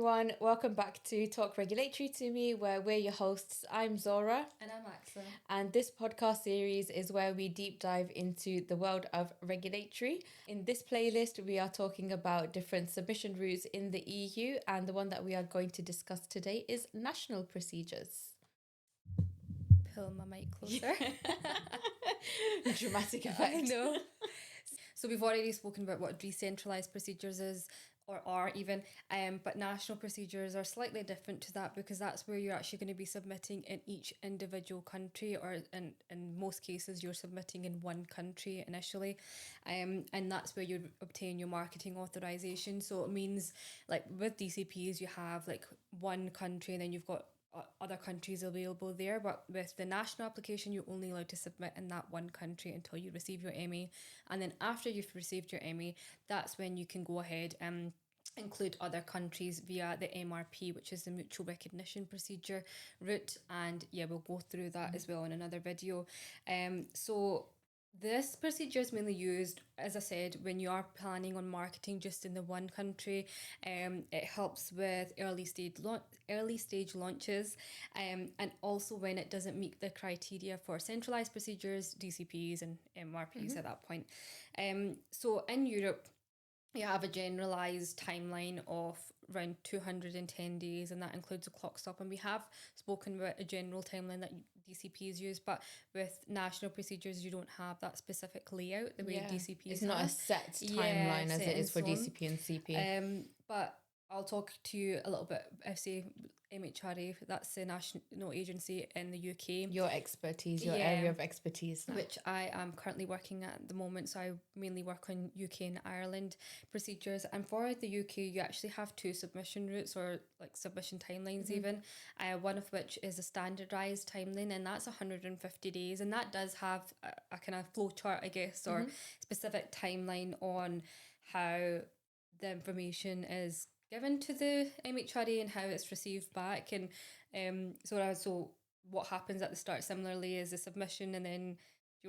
everyone. Welcome back to Talk Regulatory to Me, where we're your hosts. I'm Zora. And I'm Axa. And this podcast series is where we deep dive into the world of regulatory. In this playlist, we are talking about different submission routes in the EU, and the one that we are going to discuss today is national procedures. Pull my mic closer. Dramatic effect. I know. So we've already spoken about what decentralised procedures is, or are even, but national procedures are slightly different to that because that's where you're actually going to be submitting in each individual country, or in most cases you're submitting in one country initially, and that's where you obtain your marketing authorization. So it means, like with DCPs, you have like one country and then you've got other countries available there, but with the national application you're only allowed to submit in that one country until you receive your MA, and then after you've received your MA, that's when you can go ahead and include other countries via the MRP, which is the mutual recognition procedure route, and yeah, we'll go through that as well in another video. So this procedure is mainly used, as I said, when you are planning on marketing just in the one country. It helps with early stage launches, and also when it doesn't meet the criteria for centralized procedures, DCPs and MRPs at that point. So in Europe, you have a generalized timeline of around 210 days, and that includes a clock stop. And we have spoken about a general timeline that DCPs use, but with national procedures, you don't have that specific layout the way DCPs It's not have. a set timeline as it is for DCP and CP. But I'll talk to you a little bit. I say MHRA, that's the national agency in the UK. Your expertise, your area of expertise now. Which I am currently working at the moment. So I mainly work on UK and Ireland procedures. And for the UK, you actually have two submission routes, or like submission timelines even. One of which is a standardised timeline, and that's 150 days. And that does have a kind of flow chart, I guess, or specific timeline on how the information is given to the MHRA and how it's received back. And so what happens at the start similarly is a submission, and then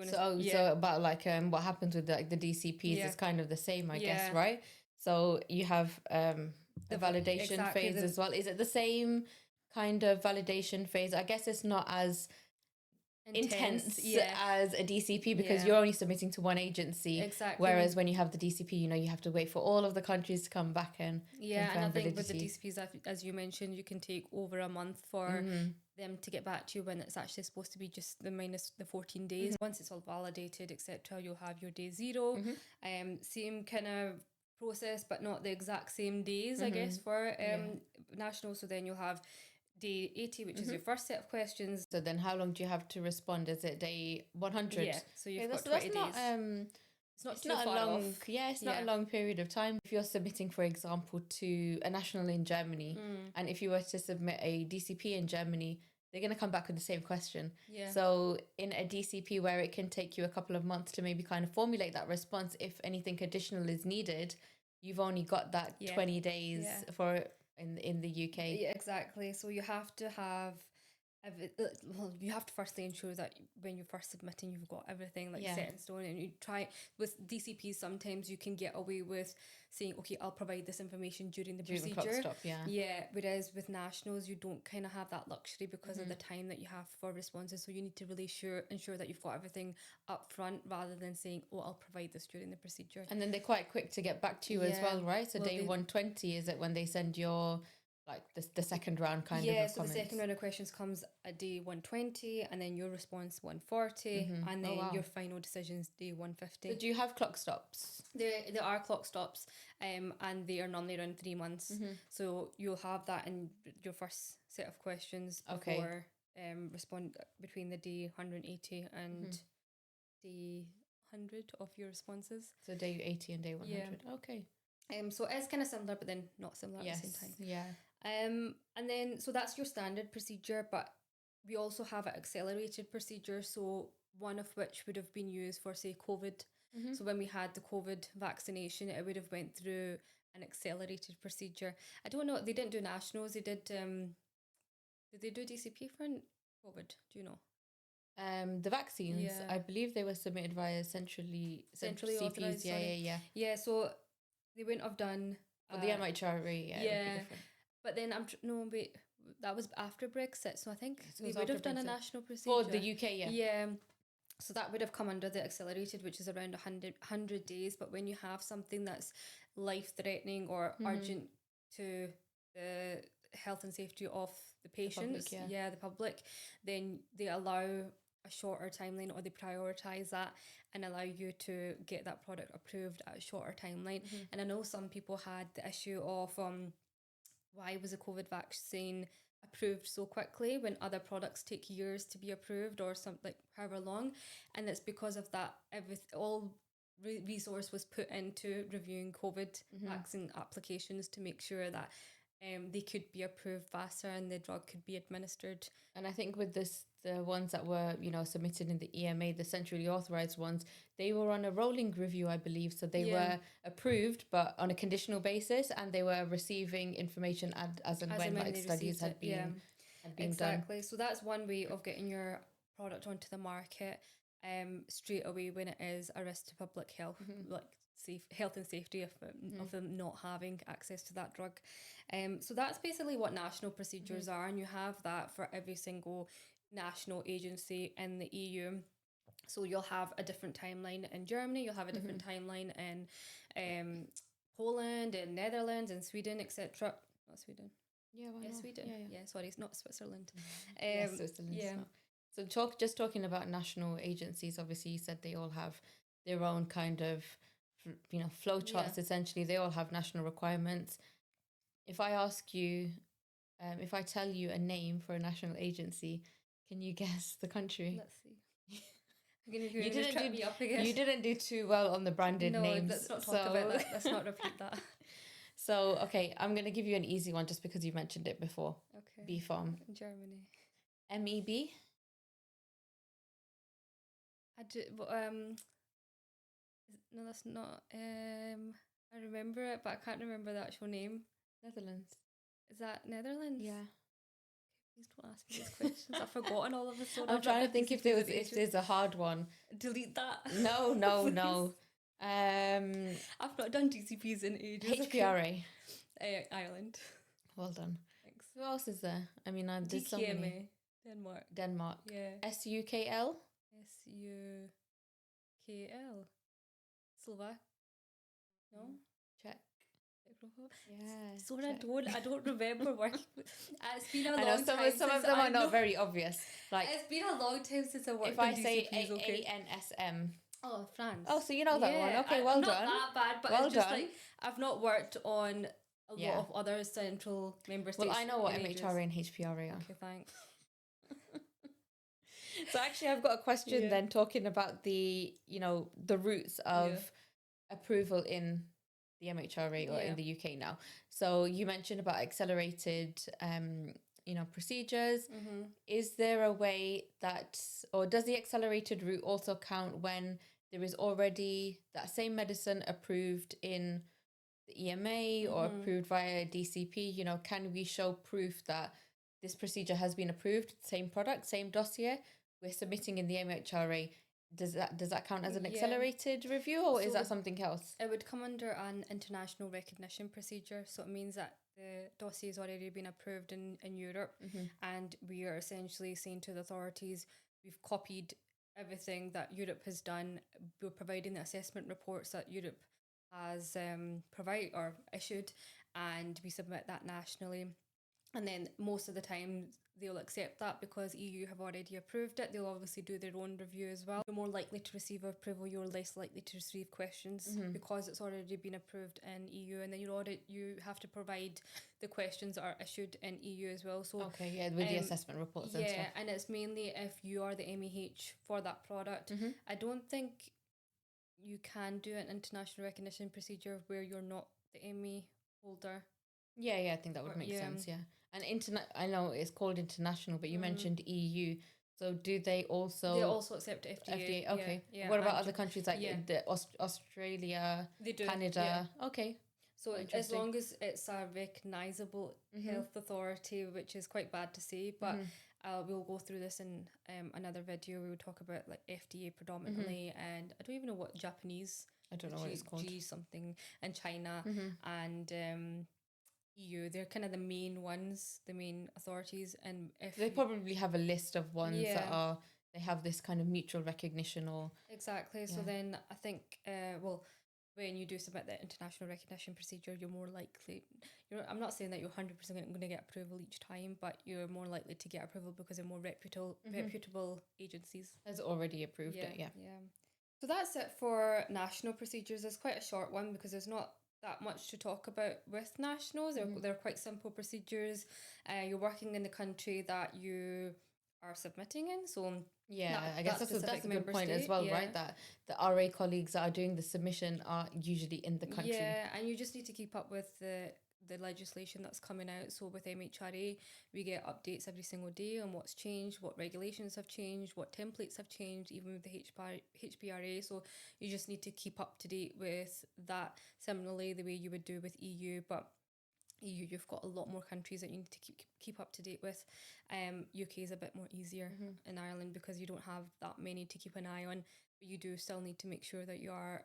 so about like what happens with the DCPs is kind of the same, I guess, right? So you have the validation phase as well. Is it the same kind of validation phase? I guess it's not as intense as a DCP because you're only submitting to one agency. Exactly. Whereas when you have the DCP, you have to wait for all of the countries to come back and and I think with the DCPs, as you mentioned, you can take over a month for them to get back to you when it's actually supposed to be just the minus the 14 days. Once it's all validated, etc., you'll have your day zero. Same kind of process, but not the exact same days, I guess, for national. So then you'll have day 80, which is your first set of questions. So then how long do you have to respond? Is it day 100? Yeah, so you've got 20 days. It's not a long, it's not a long period of time. If you're submitting, for example, to a national in Germany, and if you were to submit a DCP in Germany, they're going to come back with the same question. So in a DCP where it can take you a couple of months to maybe kind of formulate that response, if anything additional is needed, you've only got that 20 days for in the UK. Yeah, exactly. So you have to have you have to firstly ensure that when you're first submitting, you've got everything set in stone. And you try with DCPs, sometimes you can get away with saying, okay, I'll provide this information during the procedure. The clock stop, Whereas with nationals, you don't kind of have that luxury because of the time that you have for responses. So you need to really ensure that you've got everything up front rather than saying, oh, I'll provide this during the procedure. And then they're quite quick to get back to you as well, right? So day 120, is it when they send your like the second round kind of comments? So the second round of questions comes at day 120, and then your response 140, and then your final decisions day 150. So do you have clock stops? There are clock stops, and they are normally around 3 months. So you'll have that in your first set of questions before respond between the day 180 and day 100 of your responses. So day 80 and day 100. Okay. So it's kind of similar, but then not similar at the same time. Yeah. And then, so that's your standard procedure, but we also have an accelerated procedure. So one of which would have been used for, say, COVID. So when we had the COVID vaccination, it would have went through an accelerated procedure. I don't know, they didn't do nationals. They did they do DCP for COVID? Do you know? The vaccines, I believe they were submitted via centrally authorized. CPs. Yeah. Yeah, so they wouldn't have done for the MHRA. But then no, wait, that was after Brexit, so I think So we it was would after have done a Brexit. national procedure. For the UK, yeah. Yeah. So that would have come under the accelerated, which is around 100 days. But when you have something that's life-threatening or urgent to the health and safety of the patients, public, the public, then they allow a shorter timeline, or they prioritize that and allow you to get that product approved at a shorter timeline. And I know some people had the issue of why was the COVID vaccine approved so quickly when other products take years to be approved, or something like however long. And it's because of that all resource was put into reviewing COVID vaccine applications to make sure that they could be approved faster and the drug could be administered. And I think with the ones that were, submitted in the EMA, the centrally authorized ones, they were on a rolling review, I believe. So they were approved, but on a conditional basis, and they were receiving information as and when like studies had been done. Exactly. So that's one way of getting your product onto the market straight away when it is a risk to public health, like health and safety of them not having access to that drug. So that's basically what national procedures are, and you have that for every single national agency in the EU. So you'll have a different timeline in Germany, you'll have a different timeline in Poland, in Netherlands, in Sweden, etc. Not Sweden. Yeah, why not? Sweden. Yeah, sorry, it's not Switzerland. Switzerland. Yeah. So talking about national agencies, obviously you said they all have their own kind of, flow charts. Essentially, they all have national requirements. If I ask you, if I tell you a name for a national agency, can you guess the country? Let's see. You didn't do too well on the branded names. No, let's not talk about that. Let's not repeat that. So, okay, I'm going to give you an easy one just because you mentioned it before. Okay. B Farm. Germany. MEB? No, that's not. I remember it, but I can't remember the actual name. Netherlands. Is that Netherlands? Yeah. Please don't ask me these questions. I've forgotten all of a sudden. I'm trying to think if there's a hard one. Delete that. No. I've not done DCPs in ages. HPRA. Ireland. Well done. Thanks. Who else is there? I mean, I did so many. Denmark. Yeah. SUKL. SUKL. Slovak. No. Czech. Yeah. So I don't remember working with. It's been a long time. Some of them are not very obvious. Like it's been a long time since I worked. If I say AANSM. Oh, France. Oh, so you know that one. Okay, well done. Not that bad, but well it's just done. like I've not worked on a lot of other central member states. Well, I know what MHRA and HPRA are. Okay, thanks. So actually, I've got a question then talking about the routes of approval in the MHRA or in the UK now. So you mentioned about accelerated, procedures. Is there a way or does the accelerated route also count when there is already that same medicine approved in the EMA or approved via DCP? Can we show proof that this procedure has been approved, same product, same dossier, we're submitting in the MHRA? Does that count as an accelerated review, or is that something else? It would come under an international recognition procedure. So it means that the dossier has already been approved in Europe, and we are essentially saying to the authorities, we've copied everything that Europe has done. We're providing the assessment reports that Europe has provided or issued, and we submit that nationally. And then most of the time they'll accept that because EU have already approved it. They'll obviously do their own review as well. You're more likely to receive approval, you're less likely to receive questions because it's already been approved in EU. And then you have to provide the questions that are issued in EU as well. So with the assessment reports and stuff. Yeah, and it's mainly if you are the MEH for that product. I don't think you can do an international recognition procedure where you're not the ME holder. Yeah, I think that would make sense, yeah. And I know it's called international, but you mentioned EU. So do they also... They also accept FDA. Okay. Yeah, what about other countries like Australia, they do, Canada? Yeah. Okay. So as long as it's a recognisable health authority, which is quite bad to say, but we'll go through this in another video. We will talk about like FDA predominantly, and I don't even know what Japanese... I don't know what it's called. G something, and China, and... EU. They're kind of the main ones, the main authorities. And if They probably have a list of ones that yeah, they have this kind of mutual recognition or exactly. So yeah. then I think, well, when you do submit the international recognition procedure, you're more likely. I'm not saying that you're 100% going to get approval each time, but you're more likely to get approval because they're more reputable agencies. Has already approved it. Yeah. Yeah. So that's it for national procedures. It's quite a short one because there's not that much to talk about with nationals. They're quite simple procedures. You're working in the country that you are submitting in. So yeah, I guess that's a good point as well, right? That the RA colleagues that are doing the submission are usually in the country. Yeah, and you just need to keep up with the legislation that's coming out. So with MHRA, we get updates every single day on what's changed, what regulations have changed, what templates have changed, even with the HPRA. So you just need to keep up to date with that, similarly the way you would do with EU, but EU, you've got a lot more countries that you need to keep up to date with. UK is a bit more easier in Ireland because you don't have that many to keep an eye on, but you do still need to make sure that you are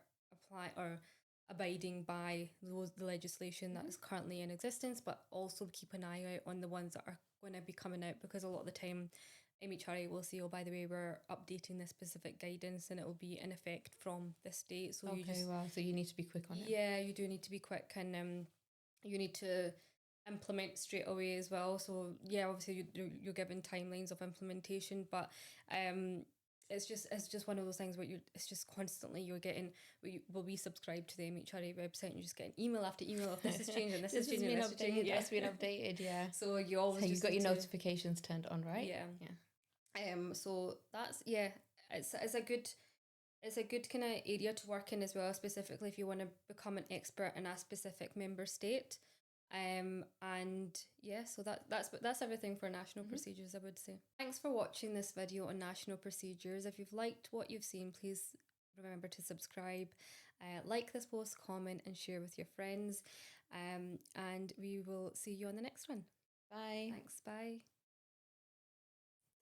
abiding by the legislation that is currently in existence, but also keep an eye out on the ones that are going to be coming out, because a lot of the time MHRA will say, oh, by the way, we're updating this specific guidance and it will be in effect from this date. So so you need to be quick on it. Yeah, you do need to be quick, and you need to implement straight away as well. So yeah, obviously you're given timelines of implementation, but it's just one of those things where it's just constantly you're getting. We subscribe to the MHRA website and you just get an email after email of this is changing, this is changing, this is changing. That's been updated. Yeah. So you always you've got your notifications turned on, right? Yeah. So that's it's a good kind of area to work in as well, specifically if you want to become an expert in a specific member state. And yeah, so that's everything for national procedures, I would say. Thanks for watching this video on national procedures. If you've liked what you've seen, please remember to subscribe, like this post, comment and share with your friends. And we will see you on the next one. Bye. Thanks, bye.